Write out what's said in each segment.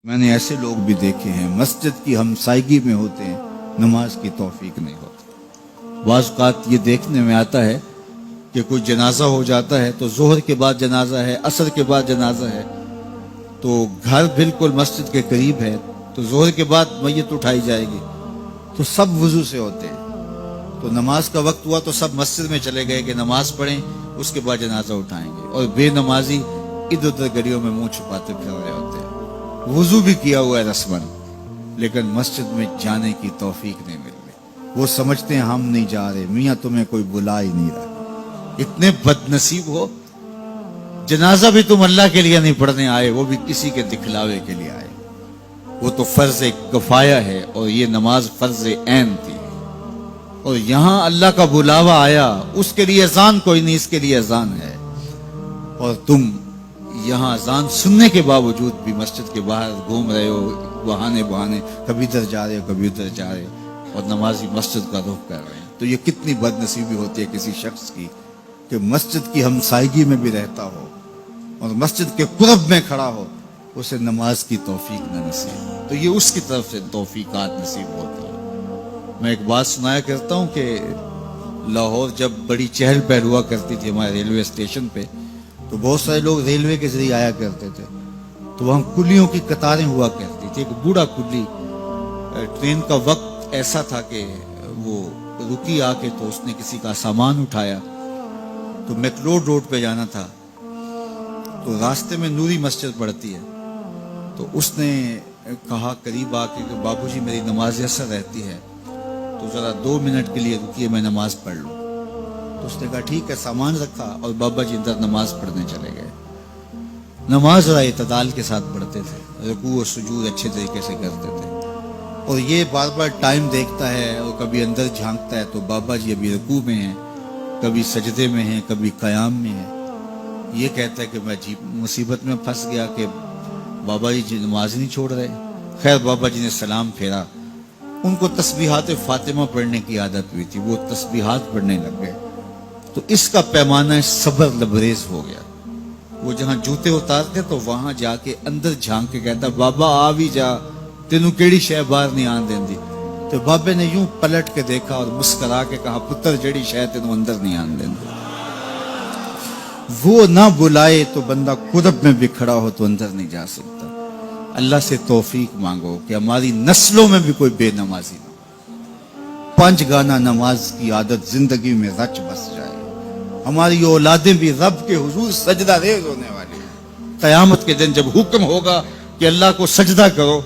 میں نے ایسے لوگ بھی دیکھے ہیں مسجد کی ہمسائیگی میں ہوتے ہیں، نماز کی توفیق نہیں ہوتی۔ بعض اوقات یہ دیکھنے میں آتا ہے کہ کوئی جنازہ ہو جاتا ہے تو ظہر کے بعد جنازہ ہے، عصر کے بعد جنازہ ہے، تو گھر بالکل مسجد کے قریب ہے تو ظہر کے بعد میت اٹھائی جائے گی، تو سب وضو سے ہوتے ہیں، تو نماز کا وقت ہوا تو سب مسجد میں چلے گئے کہ نماز پڑھیں، اس کے بعد جنازہ اٹھائیں گے، اور بے نمازی ادھر ادھر گلیوں میں منہ چھپاتے پھر رہے ہوتے ہیں۔ وضو بھی کیا ہوا ہے رسمن، لیکن مسجد میں جانے کی توفیق نہیں مل رہی۔ وہ سمجھتے ہیں ہم نہیں جا رہے، میاں تمہیں کوئی بلا ہی نہیں رہا۔ اتنے بد نصیب ہو، جنازہ بھی تم اللہ کے لیے نہیں پڑھنے آئے، وہ بھی کسی کے دکھلاوے کے لیے آئے۔ وہ تو فرض کفایہ ہے اور یہ نماز فرض عین تھی، اور یہاں اللہ کا بلاوا آیا، اس کے لیے اذان کوئی نہیں، اس کے لیے اذان ہے، اور تم یہاں اذان سننے کے باوجود بھی مسجد کے باہر گھوم رہے ہو، بہانے بہانے کبھی ادھر جا رہے ہو کبھی ادھر جا رہے ہو، اور نمازی مسجد کا رخ کر رہے ہیں۔ تو یہ کتنی بد نصیبی ہوتی ہے کسی شخص کی کہ مسجد کی ہمسائیگی میں بھی رہتا ہو اور مسجد کے قرب میں کھڑا ہو، اسے نماز کی توفیق نہ نصیب۔ تو یہ اس کی طرف سے توفیقات نصیب ہوتی ہیں۔ میں ایک بات سنایا کرتا ہوں کہ لاہور جب بڑی چہل پہل ہوا کرتی تھی ہمارے ریلوے اسٹیشن پہ، تو بہت سارے لوگ ریلوے کے ذریعے آیا کرتے تھے، تو وہاں کلیوں کی قطاریں ہوا کرتی تھی۔ ایک بوڑھا کلی، ٹرین کا وقت ایسا تھا کہ وہ رکی آ کے، تو اس نے کسی کا سامان اٹھایا، تو میکلوڈ روڈ پہ جانا تھا، تو راستے میں نوری مسجد پڑتی ہے، تو اس نے کہا قریب آ کے کہ بابو جی میری نماز عصر رہتی ہے، تو ذرا 2 منٹ کے لیے رکیے، میں نماز پڑھ لوں۔ تو اس نے کہا ٹھیک ہے، سامان رکھا اور بابا جی اندر نماز پڑھنے چلے گئے۔ نماز ذرا اعتدال کے ساتھ پڑھتے تھے، رکوع و سجود اچھے طریقے سے کرتے تھے، اور یہ بار بار ٹائم دیکھتا ہے اور کبھی اندر جھانکتا ہے، تو بابا جی ابھی رکوع میں ہیں، کبھی سجدے میں ہیں، کبھی قیام میں ہیں۔ یہ کہتا ہے کہ میں عجیب مصیبت میں پھنس گیا کہ بابا جی نماز نہیں چھوڑ رہے۔ خیر بابا جی نے سلام پھیرا، ان کو تسبیحات فاطمہ پڑھنے کی عادت ہوئی تھی، وہ تسبیحات پڑھنے لگ گئے، تو اس کا پیمانہ صبر لبریز ہو گیا۔ وہ جہاں جوتے اتارتے تو وہاں جا کے اندر جھانک کے کہتا بابا آ بھی جا، تینوں کیڑی شے باہر نہیں آن دیندی۔ تو بابے نے یوں پلٹ کے دیکھا اور مسکرا کے کہا پتر جڑی شے تینوں اندر نہیں آن دیندی۔ وہ نہ بلائے تو بندہ قرب میں بھی کھڑا ہو تو اندر نہیں جا سکتا۔ اللہ سے توفیق مانگو کہ ہماری نسلوں میں بھی کوئی بے نمازی نہ ہو، 5 گانا نماز کی عادت زندگی میں رچ بس جائے، ہماری اولادیں بھی رب کے حضور سجدہ ریز ہونے والی ہیں۔ قیامت کے دن جب حکم ہوگا کہ اللہ کو سجدہ کرو،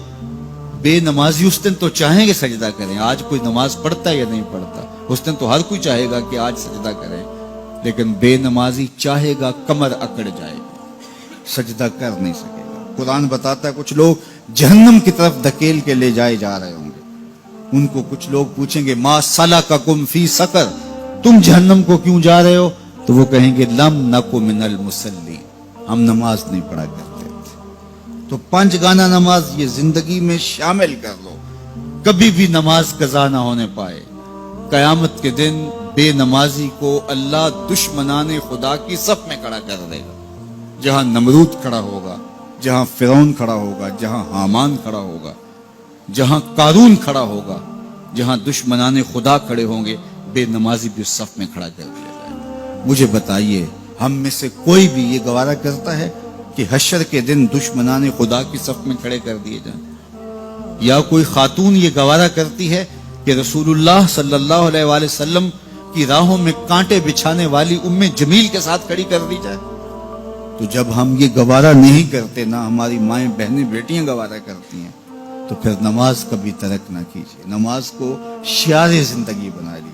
بے نمازی اس دن تو چاہیں گے سجدہ کریں۔ آج کوئی نماز پڑھتا ہے یا نہیں پڑھتا، اس دن تو ہر کوئی چاہے گا کہ آج سجدہ کریں، لیکن بے نمازی چاہے گا کمر اکڑ جائے گا، سجدہ کر نہیں سکے گا۔ قرآن بتاتا ہے کچھ لوگ جہنم کی طرف دھکیل کے لے جائے جا رہے ہوں گے، ان کو کچھ لوگ پوچھیں گے ما سلککم فی سقر، تم جہنم کو کیوں جا رہے ہو؟ تو وہ کہیں گے لم نکو من المصلین، ہم نماز نہیں پڑھا کرتے تھے۔ تو 5 گانا نماز یہ زندگی میں شامل کر لو، کبھی بھی نماز قضا نہ ہونے پائے۔ قیامت کے دن بے نمازی کو اللہ دشمنان خدا کی صف میں کھڑا کر دے گا، جہاں نمرود کھڑا ہوگا، جہاں فرعون کھڑا ہوگا، جہاں حامان کھڑا ہوگا، جہاں قارون کھڑا ہوگا، جہاں دشمنان خدا کھڑے ہوں گے، بے نمازی بھی اس صف میں کھڑا کر دیا جائے گا۔ مجھے بتائیے ہم میں سے کوئی بھی یہ گوارہ کرتا ہے کہ حشر کے دن دشمنان خدا کی صف میں کھڑے کر دیے جائیں؟ یا کوئی خاتون یہ گوارہ کرتی ہے کہ رسول اللہ صلی اللہ علیہ وآلہ وسلم کی راہوں میں کانٹے بچھانے والی ام جمیل کے ساتھ کھڑی کر دی جائے؟ تو جب ہم یہ گوارہ نہیں کرتے، نہ ہماری مائیں بہنیں بیٹیاں گوارہ کرتی ہیں، تو پھر نماز کبھی ترک نہ کیجیے، نماز کو شعار زندگی بنا لیجیے۔